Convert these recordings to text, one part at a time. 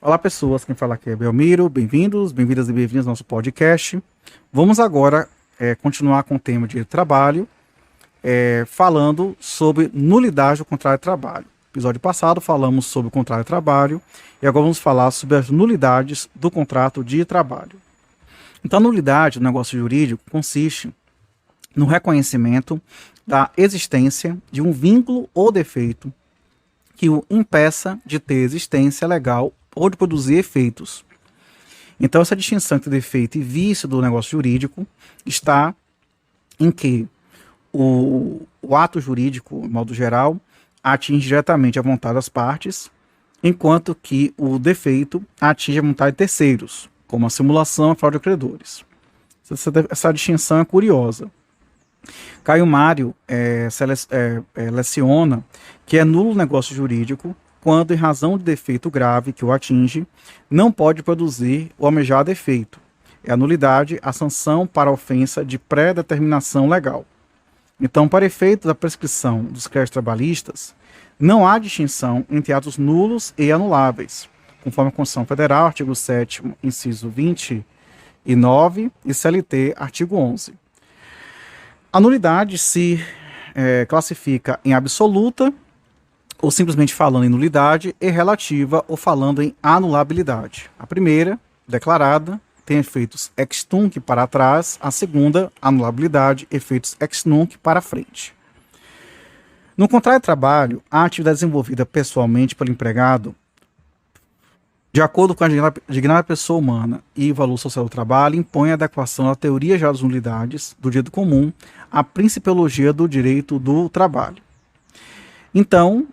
Olá pessoas, quem fala aqui é Belmiro, bem-vindos, bem-vindas e bem-vindos ao nosso podcast. Vamos agora continuar com o tema de trabalho, falando sobre nulidade do contrato de trabalho. No episódio passado falamos sobre o contrato de trabalho e agora vamos falar sobre as nulidades do contrato de trabalho. Então a nulidade do negócio jurídico consiste no reconhecimento da existência de um vínculo ou defeito que o impeça de ter existência legal ou de produzir efeitos. Então essa distinção entre defeito e vício do negócio jurídico está em que o ato jurídico, de modo geral, atinge diretamente a vontade das partes, enquanto que o defeito atinge a vontade de terceiros, como a simulação e a fraude de credores. Essa distinção é curiosa. Caio Mário leciona que é nulo o negócio jurídico quando, em razão de defeito grave que o atinge, não pode produzir o almejado efeito. É a nulidade a sanção para a ofensa de pré-determinação legal. Então, para efeito da prescrição dos créditos trabalhistas, não há distinção entre atos nulos e anuláveis, conforme a Constituição Federal, artigo 7º, inciso 29, e CLT, artigo 11. A nulidade se classifica em absoluta, ou simplesmente falando em nulidade, e relativa, ou falando em anulabilidade. A primeira, declarada, tem efeitos ex tunc para trás, a segunda, anulabilidade, efeitos ex nunc para frente. No contrato de trabalho, a atividade desenvolvida pessoalmente pelo empregado, de acordo com a dignidade da pessoa humana e o valor social do trabalho, impõe a adequação à teoria geral das nulidades do direito comum à principiologia do direito do trabalho. Então,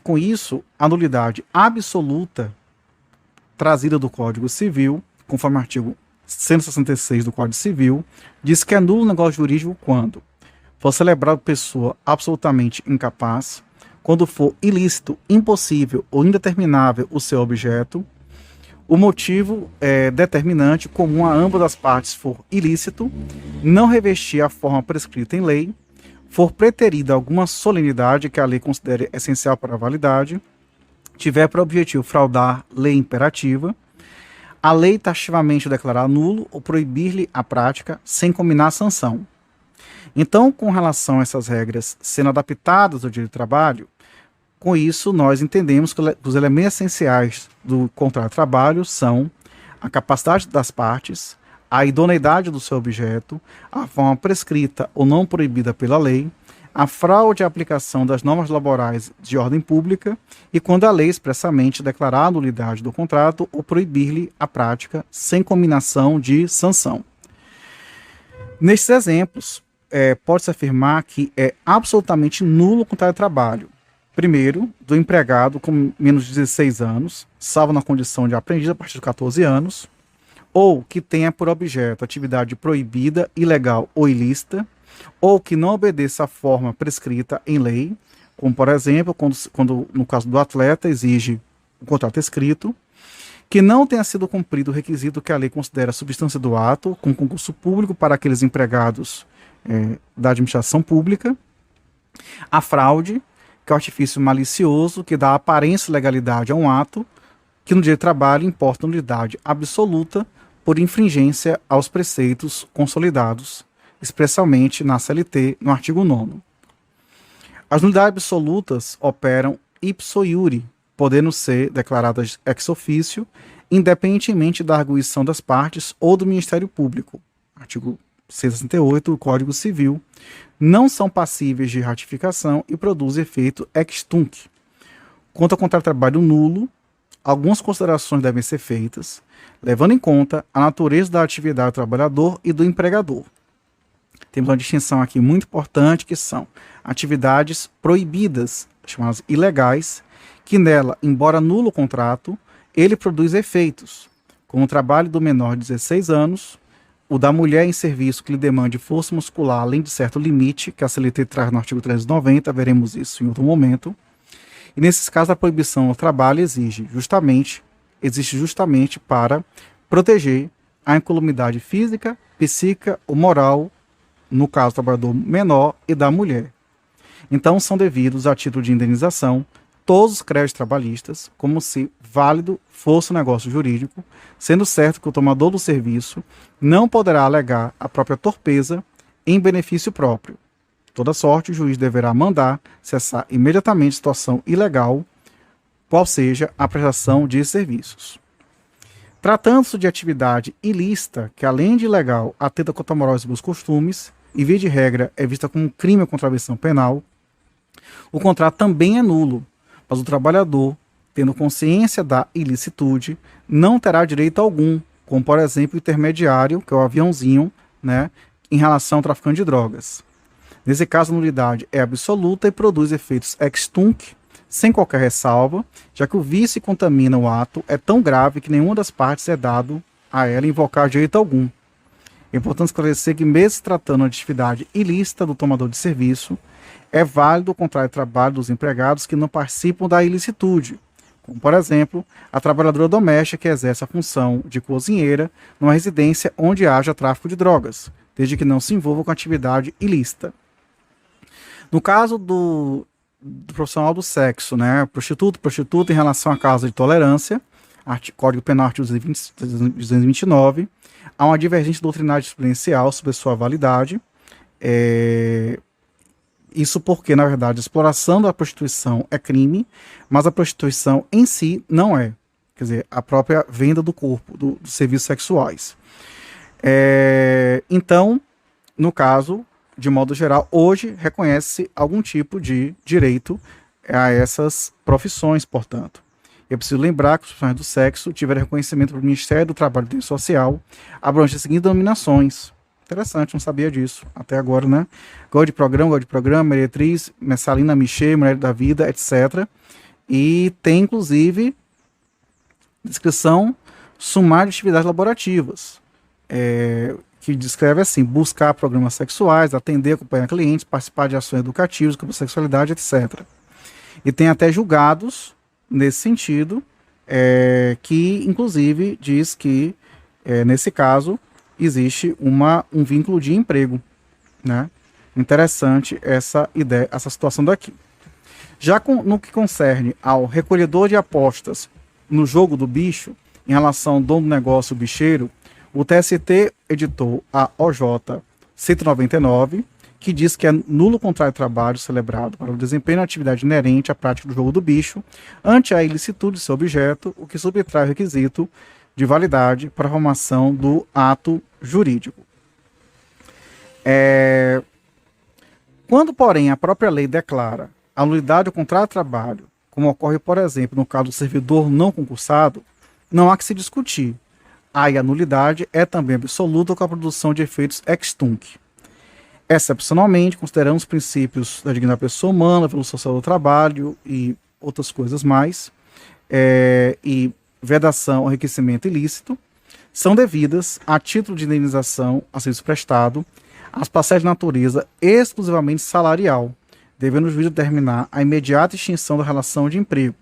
com isso, a nulidade absoluta trazida do Código Civil, conforme o artigo 166 do Código Civil, diz que é nulo o negócio jurídico quando for celebrado por pessoa absolutamente incapaz, quando for ilícito, impossível ou indeterminável o seu objeto, o motivo determinante comum a ambas as partes for ilícito, não revestir a forma prescrita em lei, for preterida alguma solenidade que a lei considere essencial para a validade, tiver por objetivo fraudar lei imperativa, a lei taxativamente declarar nulo ou proibir-lhe a prática sem combinar a sanção. Então, com relação a essas regras sendo adaptadas ao direito do trabalho, com isso nós entendemos que os elementos essenciais do contrato de trabalho são a capacidade das partes, a idoneidade do seu objeto, a forma prescrita ou não proibida pela lei, a fraude à aplicação das normas laborais de ordem pública e quando a lei expressamente declarar a nulidade do contrato ou proibir-lhe a prática sem combinação de sanção. Nestes exemplos, pode-se afirmar que é absolutamente nulo o contrato de trabalho. Primeiro, do empregado com menos de 16 anos, salvo na condição de aprendiz a partir de 14 anos, ou que tenha por objeto atividade proibida, ilegal ou ilícita, ou que não obedeça à forma prescrita em lei, como por exemplo, quando no caso do atleta exige o contrato escrito, que não tenha sido cumprido o requisito que a lei considera substância do ato, com concurso público para aqueles empregados da administração pública, a fraude, que é o artifício malicioso que dá aparência e legalidade a um ato, que no direito do trabalho importa nulidade absoluta por infringência aos preceitos consolidados, expressamente na CLT, no artigo 9º. As nulidades absolutas operam ipso iure, podendo ser declaradas ex officio, independentemente da arguição das partes ou do Ministério Público, artigo 168 do Código Civil, não são passíveis de ratificação e produzem efeito ex tunc. Quanto ao contrato de trabalho nulo, algumas considerações devem ser feitas, levando em conta a natureza da atividade do trabalhador e do empregador. Temos uma distinção aqui muito importante, que são atividades proibidas, chamadas ilegais, que nela, embora nulo o contrato, ele produz efeitos, como o trabalho do menor de 16 anos, o da mulher em serviço que lhe demande força muscular além de certo limite, que a CLT traz no artigo 390, veremos isso em outro momento. E nesses casos a proibição ao trabalho existe justamente para proteger a incolumidade física, psíquica ou moral, no caso do trabalhador menor e da mulher. Então são devidos a título de indenização todos os créditos trabalhistas, como se válido fosse um negócio jurídico, sendo certo que o tomador do serviço não poderá alegar a própria torpeza em benefício próprio. Toda sorte, o juiz deverá mandar cessar imediatamente a situação ilegal, qual seja a prestação de serviços. Tratando-se de atividade ilícita, que além de ilegal, atenta contra a moral e bons costumes, e via de regra é vista como um crime ou contravenção penal, o contrato também é nulo, mas o trabalhador, tendo consciência da ilicitude, não terá direito algum, como por exemplo o intermediário, que é o aviãozinho, né, em relação ao traficante de drogas. Nesse caso, a nulidade é absoluta e produz efeitos ex tunc, sem qualquer ressalva, já que o vício que contamina o ato é tão grave que nenhuma das partes é dado a ela invocar direito algum. É importante esclarecer que, mesmo se tratando de atividade ilícita do tomador de serviço, é válido o contrato de trabalho dos empregados que não participam da ilicitude, como, por exemplo, a trabalhadora doméstica que exerce a função de cozinheira numa residência onde haja tráfico de drogas, desde que não se envolva com atividade ilícita. No caso do profissional do sexo, né, prostituta em relação à causa de tolerância, Código Penal artigo 229, há uma divergência doutrinária experiencial sobre sua validade. Isso porque, na verdade, a exploração da prostituição é crime, mas a prostituição em si não é. Quer dizer, a própria venda do corpo, dos serviços sexuais. Então, no caso, de modo geral, hoje reconhece algum tipo de direito a essas profissões, portanto. É preciso lembrar que os profissionais do sexo tiveram reconhecimento do Ministério do Trabalho e do Direito Social, abrangendo as seguintes denominações. Interessante, não sabia disso até agora, né? Gosto de programa, meretriz, Messalina, Michê, Mulher da Vida, etc. E tem, inclusive, descrição sumária de atividades laborativas, que descreve assim: buscar programas sexuais, atender, acompanhar clientes, participar de ações educativas sobre sexualidade, etc. E tem até julgados nesse sentido, que inclusive diz que, nesse caso, existe um vínculo de emprego, né? Interessante essa ideia, essa situação daqui. Já no que concerne ao recolhedor de apostas no jogo do bicho, em relação ao dono do negócio bicheiro, o TST editou a OJ 199, que diz que é nulo o contrato de trabalho celebrado para o desempenho da atividade inerente à prática do jogo do bicho, ante a ilicitude de seu objeto, o que subtrai o requisito de validade para a formação do ato jurídico. Quando, porém, a própria lei declara a nulidade do contrato de trabalho, como ocorre, por exemplo, no caso do servidor não concursado, não há que se discutir. Aí a nulidade é também absoluta com a produção de efeitos ex tunc. Excepcionalmente, considerando os princípios da dignidade da pessoa humana, evolução social do trabalho e outras coisas mais, e vedação ao enriquecimento ilícito, são devidas, a título de indenização a serviço prestado, as parcelas de natureza exclusivamente salarial, devendo o juiz determinar a imediata extinção da relação de emprego.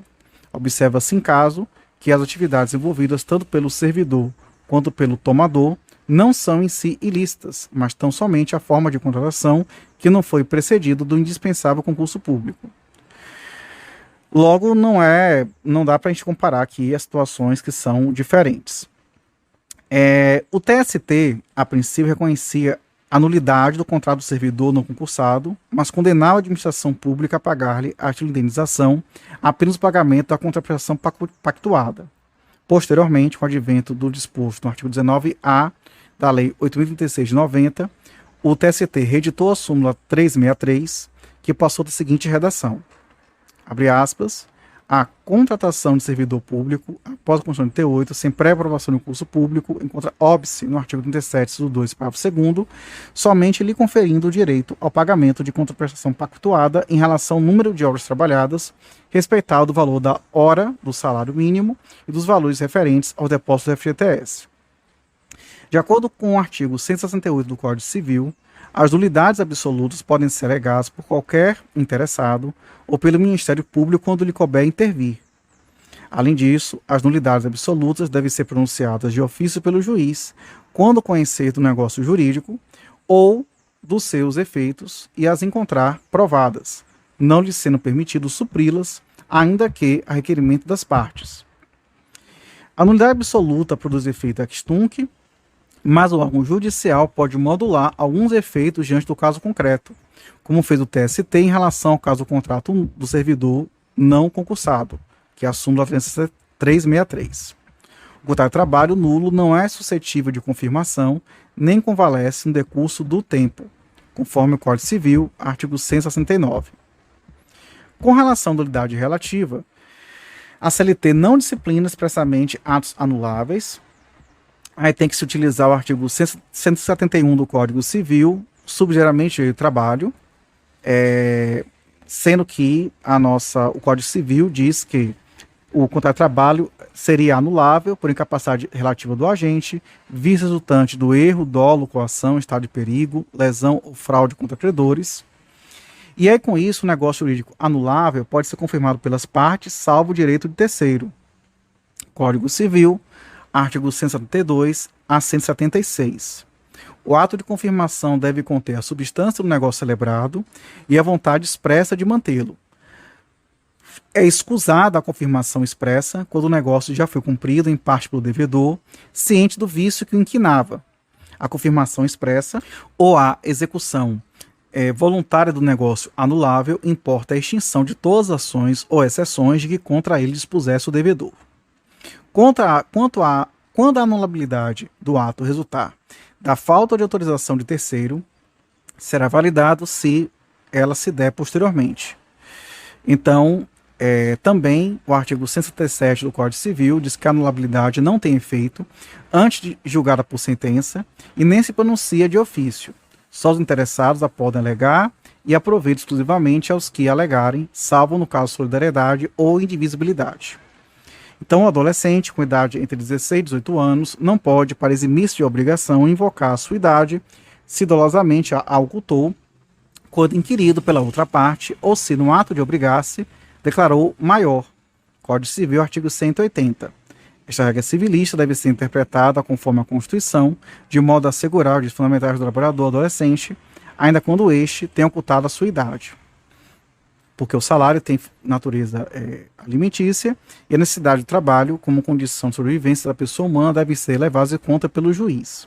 Observa-se, em caso, que as atividades envolvidas tanto pelo servidor quanto pelo tomador não são em si ilícitas, mas tão somente a forma de contratação que não foi precedido do indispensável concurso público. Logo, não dá para a gente comparar aqui as situações que são diferentes. O TST, a princípio, reconhecia a nulidade do contrato do servidor não concursado, mas condenava a administração pública a pagar-lhe a título de indenização apenas o pagamento da contraprestação pactuada. Posteriormente, com o advento do disposto no artigo 19A da Lei 8.036 de 90, o TST reeditou a súmula 363, que passou da seguinte redação: abre aspas, a contratação de servidor público após a Constituição de 88, sem pré-aprovação do concurso público, encontra óbice no artigo 37, inciso 2, parágrafo 2º, somente lhe conferindo o direito ao pagamento de contraprestação pactuada em relação ao número de horas trabalhadas, respeitado o valor da hora do salário mínimo e dos valores referentes ao depósito do FGTS. De acordo com o artigo 168 do Código Civil, as nulidades absolutas podem ser alegadas por qualquer interessado ou pelo Ministério Público quando lhe couber intervir. Além disso, as nulidades absolutas devem ser pronunciadas de ofício pelo juiz quando conhecer do negócio jurídico ou dos seus efeitos e as encontrar provadas, não lhe sendo permitido supri-las ainda que a requerimento das partes. A nulidade absoluta produz efeito ex tunc, mas o órgão judicial pode modular alguns efeitos diante do caso concreto, como fez o TST em relação ao caso do contrato do servidor não concursado, que é a súmula 363. O contrato de trabalho nulo não é suscetível de confirmação, nem convalesce no decurso do tempo, conforme o Código Civil, artigo 169. Com relação à nulidade relativa, a CLT não disciplina expressamente atos anuláveis. Aí tem que se utilizar o artigo 171 do Código Civil, subsidiariamente o trabalho, sendo que o Código Civil diz que o contrato de trabalho seria anulável por incapacidade relativa do agente, visto resultante do erro, dolo, coação, estado de perigo, lesão ou fraude contra credores. E aí, com isso, o negócio jurídico anulável pode ser confirmado pelas partes, salvo o direito de terceiro. Código Civil, artigo 172 a 176. O ato de confirmação deve conter a substância do negócio celebrado e a vontade expressa de mantê-lo. É escusada a confirmação expressa quando o negócio já foi cumprido em parte pelo devedor, ciente do vício que o inquinava. A confirmação expressa ou a execução voluntária do negócio anulável importa a extinção de todas as ações ou exceções de que contra ele dispusesse o devedor. Quando a anulabilidade do ato resultar da falta de autorização de terceiro, será validado se ela se der posteriormente. Então, também o artigo 177 do Código Civil diz que a anulabilidade não tem efeito antes de julgada por sentença e nem se pronuncia de ofício. Só os interessados a podem alegar e aproveita exclusivamente aos que alegarem, salvo no caso de solidariedade ou indivisibilidade. Então, o adolescente com idade entre 16 e 18 anos não pode, para eximir-se de obrigação, invocar a sua idade se dolosamente a ocultou quando inquirido pela outra parte ou se, no ato de obrigar-se, declarou maior. Código Civil, artigo 180. Esta regra civilista deve ser interpretada conforme a Constituição, de modo a assegurar os direitos fundamentais do trabalhador adolescente, ainda quando este tenha ocultado a sua idade. Porque o salário tem natureza alimentícia e a necessidade de trabalho, como condição de sobrevivência da pessoa humana, deve ser levada em conta pelo juiz.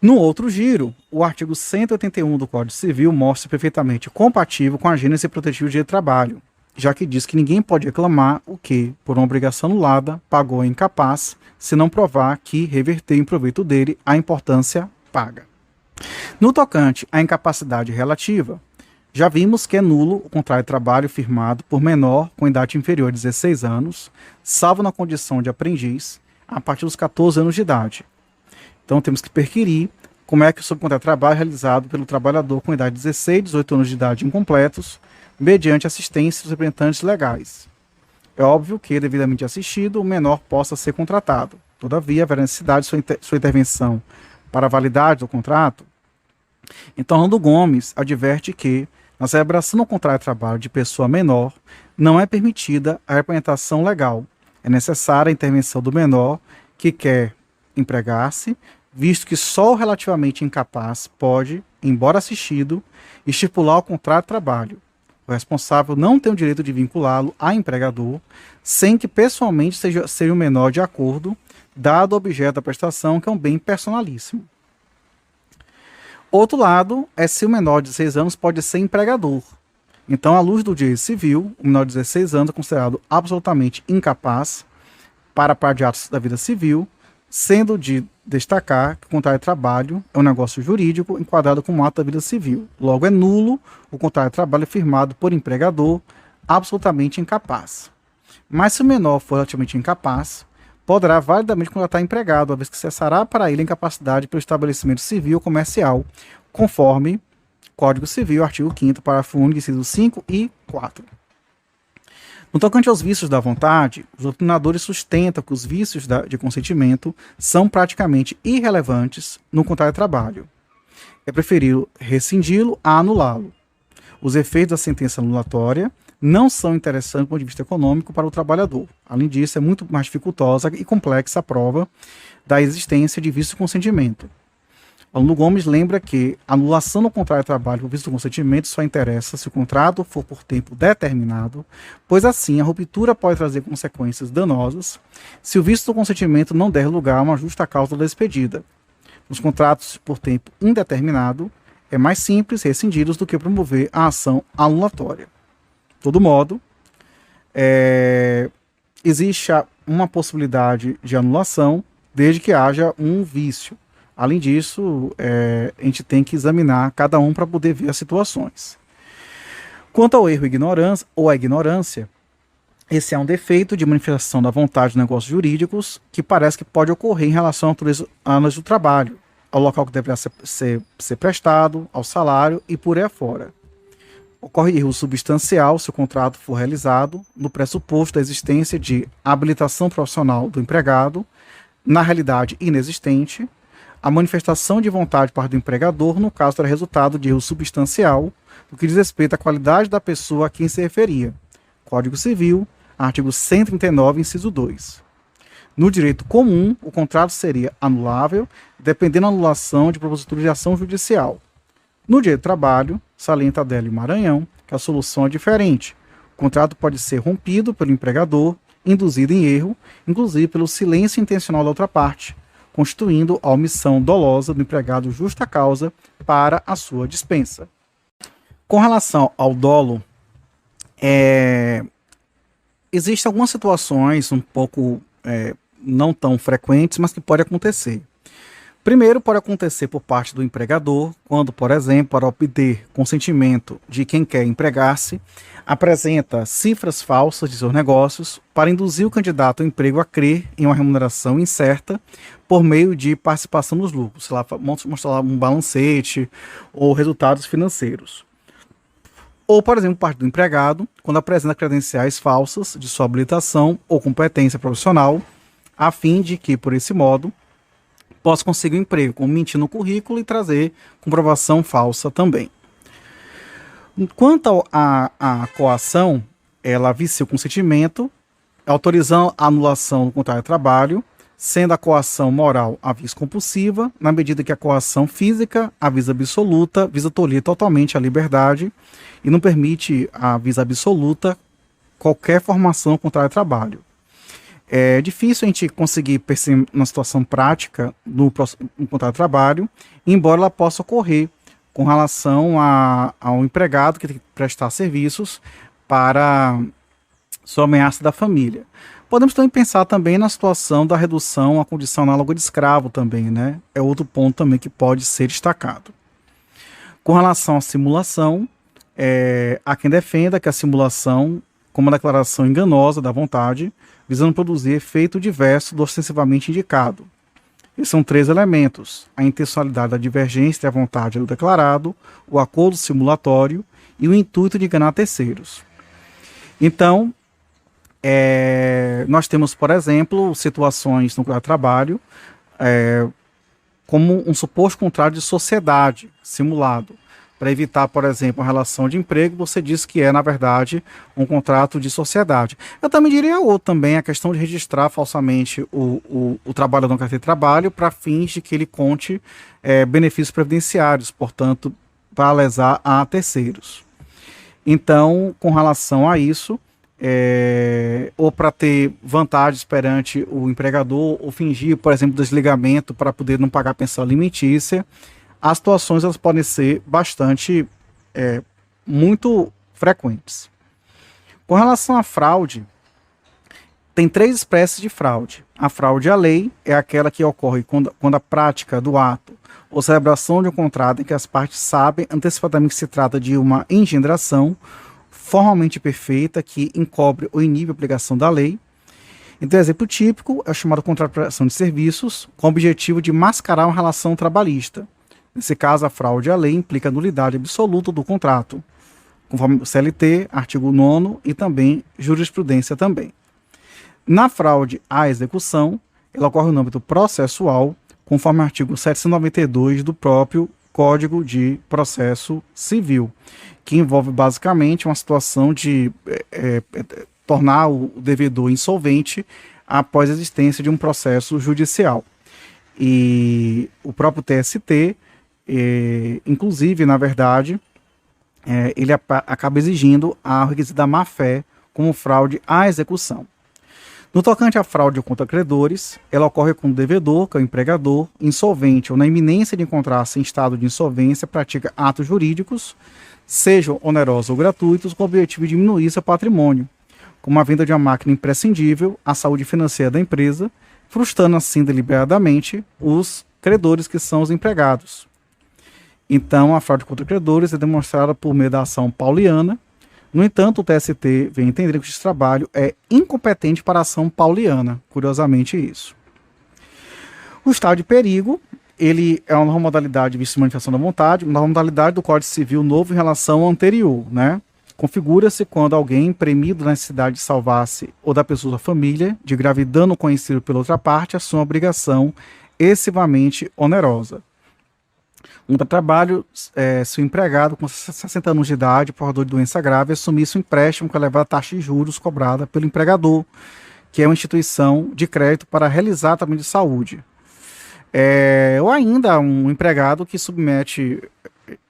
No outro giro, o artigo 181 do Código Civil mostra perfeitamente compatível com a gênese protetiva do direito do trabalho, já que diz que ninguém pode reclamar o que, por uma obrigação anulada, pagou é incapaz, se não provar que reverteu em proveito dele a importância paga. No tocante à incapacidade relativa, já vimos que é nulo o contrato de trabalho firmado por menor com idade inferior a 16 anos, salvo na condição de aprendiz, a partir dos 14 anos de idade. Então temos que perquirir como é que o subcontrato de trabalho é realizado pelo trabalhador com idade de 16 e 18 anos de idade incompletos, mediante assistência dos representantes legais. É óbvio que, devidamente assistido, o menor possa ser contratado. Todavia, haverá necessidade de sua intervenção para a validade do contrato. Então, Orlando Gomes adverte que, na celebração do contrato de trabalho de pessoa menor, não é permitida a representação legal. É necessária a intervenção do menor que quer empregar-se, visto que só o relativamente incapaz pode, embora assistido, estipular o contrato de trabalho. O responsável não tem o direito de vinculá-lo a empregador, sem que pessoalmente seja o menor de acordo, dado o objeto da prestação, que é um bem personalíssimo. Outro lado é se o menor de 16 anos pode ser empregador. Então, à luz do direito civil, o menor de 16 anos é considerado absolutamente incapaz para par de atos da vida civil, sendo de destacar que o contrato de trabalho é um negócio jurídico enquadrado como ato da vida civil. Logo, é nulo o contrato de trabalho firmado por empregador absolutamente incapaz. Mas se o menor for relativamente incapaz, poderá validamente contratar empregado, uma vez que cessará para ele a incapacidade pelo estabelecimento civil ou comercial, conforme Código Civil, artigo 5º, parágrafo único, incisos 5 e 4. No tocante aos vícios da vontade, os doutrinadores sustentam que os vícios de consentimento são praticamente irrelevantes no contrato de trabalho. É preferível rescindi-lo a anulá-lo. Os efeitos da sentença anulatória não são interessantes do ponto de vista econômico para o trabalhador. Além disso, é muito mais dificultosa e complexa a prova da existência de vício de consentimento. O aluno Gomes lembra que a anulação do contrato de trabalho por vício do consentimento só interessa se o contrato for por tempo determinado, pois assim a ruptura pode trazer consequências danosas se o vício do consentimento não der lugar a uma justa causa da despedida. Nos contratos por tempo indeterminado, é mais simples rescindi-los do que promover a ação anulatória. De todo modo, existe uma possibilidade de anulação desde que haja um vício. Além disso, a gente tem que examinar cada um para poder ver as situações. Quanto ao erro ou à ignorância, esse é um defeito de manifestação da vontade de negócios jurídicos que parece que pode ocorrer em relação à natureza do trabalho, ao local que deverá ser prestado, ao salário e por aí afora. Ocorre erro substancial se o contrato for realizado no pressuposto da existência de habilitação profissional do empregado, na realidade inexistente. A manifestação de vontade parte do empregador, no caso, era resultado de erro substancial, no que diz respeito à qualidade da pessoa a quem se referia. Código Civil, artigo 139, inciso 2. No direito comum, o contrato seria anulável, dependendo da anulação de propositura de ação judicial. No direito do trabalho, salienta Adélio Maranhão, que a solução é diferente. O contrato pode ser rompido pelo empregador, induzido em erro, inclusive pelo silêncio intencional da outra parte, constituindo a omissão dolosa do empregado justa causa para a sua dispensa. Com relação ao dolo, existem algumas situações um pouco não tão frequentes, mas que pode acontecer. Primeiro, pode acontecer por parte do empregador, quando, por exemplo, para obter consentimento de quem quer empregar-se, apresenta cifras falsas de seus negócios para induzir o candidato ao emprego a crer em uma remuneração incerta por meio de participação nos lucros, sei lá, mostrar lá um balancete ou resultados financeiros. Ou, por exemplo, parte do empregado, quando apresenta credenciais falsas de sua habilitação ou competência profissional, a fim de que, por esse modo, possa conseguir um emprego, como mentir no currículo e trazer comprovação falsa também. Quanto à coação, ela vicia o consentimento, autorizando a anulação do contrato de trabalho, sendo a coação moral a visa compulsiva, na medida que a coação física, a visa absoluta, visa tolir totalmente a liberdade e não permite a visa absoluta qualquer formação do contrato de trabalho. É difícil a gente conseguir perceber uma situação prática no contrato de trabalho, embora ela possa ocorrer com relação ao empregado que tem que prestar serviços para sua ameaça da família. Podemos também pensar também na situação da redução à condição análoga de escravo também, né? É outro ponto também que pode ser destacado. Com relação à simulação, há quem defenda que a simulação, como uma declaração enganosa da vontade, visando produzir efeito diverso do ostensivamente indicado. E são 3 elementos: a intencionalidade da divergência da vontade do declarado, o acordo simulatório e o intuito de enganar terceiros. Então, nós temos, por exemplo, situações no trabalho, como um suposto contrato de sociedade simulado. Para evitar, por exemplo, a relação de emprego, você diz que é, na verdade, um contrato de sociedade. Eu também diria também a questão de registrar falsamente o trabalhador no carteira de trabalho para fins de que ele conte benefícios previdenciários, portanto, para lesar a terceiros. Então, com relação a isso, ou para ter vantagens perante o empregador, ou fingir, por exemplo, desligamento para poder não pagar pensão alimentícia, as situações elas podem ser bastante, muito frequentes. Com relação à fraude, tem 3 espécies de fraude. A fraude à lei é aquela que ocorre quando a prática do ato ou celebração de um contrato em que as partes sabem antecipadamente que se trata de uma engendração formalmente perfeita que encobre ou inibe a obrigação da lei. Então, o exemplo típico é o chamado contrato de prestação de serviços, com o objetivo de mascarar uma relação trabalhista. Nesse caso, a fraude à lei implica a nulidade absoluta do contrato, conforme o CLT, artigo 9º e também jurisprudência também. Na fraude à execução, ela ocorre no âmbito processual, conforme o artigo 792 do próprio Código de Processo Civil, que envolve basicamente uma situação de tornar o devedor insolvente após a existência de um processo judicial. E o próprio TST, inclusive, na verdade, ele acaba exigindo o requisito da má-fé como fraude à execução. No tocante à fraude contra credores, ela ocorre quando o devedor, que é o empregador, insolvente ou na iminência de encontrar-se em estado de insolvência, pratica atos jurídicos, sejam onerosos ou gratuitos, com o objetivo de diminuir seu patrimônio, como a venda de uma máquina imprescindível à saúde financeira da empresa, frustrando assim deliberadamente os credores que são os empregados. Então, a fraude contra credores é demonstrada por meio da ação pauliana. No entanto, o TST vem entender que esse trabalho é incompetente para a ação pauliana, curiosamente isso. O estado de perigo, ele é uma nova modalidade de manifestação da vontade, uma nova modalidade do Código Civil novo em relação ao anterior, né? Configura-se quando alguém, premido na necessidade de salvar-se ou da pessoa da família, de grave dano conhecido pela outra parte, assume uma obrigação excessivamente onerosa. Um trabalho, se o empregado com 60 anos de idade, portador de doença grave, assumisse um empréstimo com elevada taxa de juros cobrada pelo empregador, que é uma instituição de crédito para realizar tratamento de saúde. Ou ainda um empregado que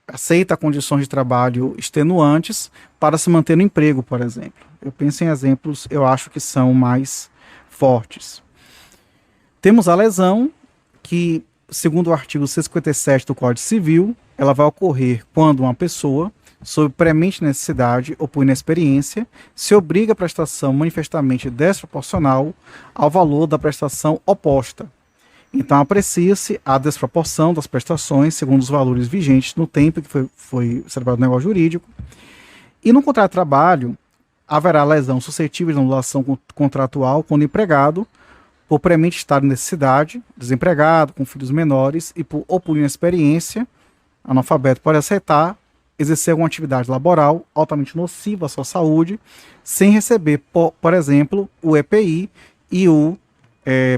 aceita condições de trabalho extenuantes para se manter no emprego, por exemplo. Eu penso em exemplos, eu acho que são mais fortes. Temos a lesão, que, segundo o artigo 157 do Código Civil, ela vai ocorrer quando uma pessoa, sob premente necessidade ou por inexperiência, se obriga à prestação manifestamente desproporcional ao valor da prestação oposta. Então, aprecia-se a desproporção das prestações segundo os valores vigentes no tempo que foi celebrado o negócio jurídico. E no contrato de trabalho, haverá lesão suscetível de anulação contratual quando o empregado, por premente estar em necessidade, desempregado, com filhos menores ou por inexperiência, analfabeto, pode aceitar exercer alguma atividade laboral altamente nociva à sua saúde, sem receber, por exemplo, o EPI e o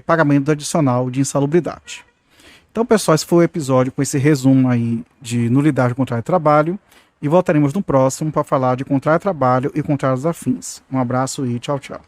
pagamento adicional de insalubridade. Então, pessoal, esse foi o episódio com esse resumo aí de nulidade do contrato de trabalho, e voltaremos no próximo para falar de contrato de trabalho e contratos afins. Um abraço e tchau, tchau.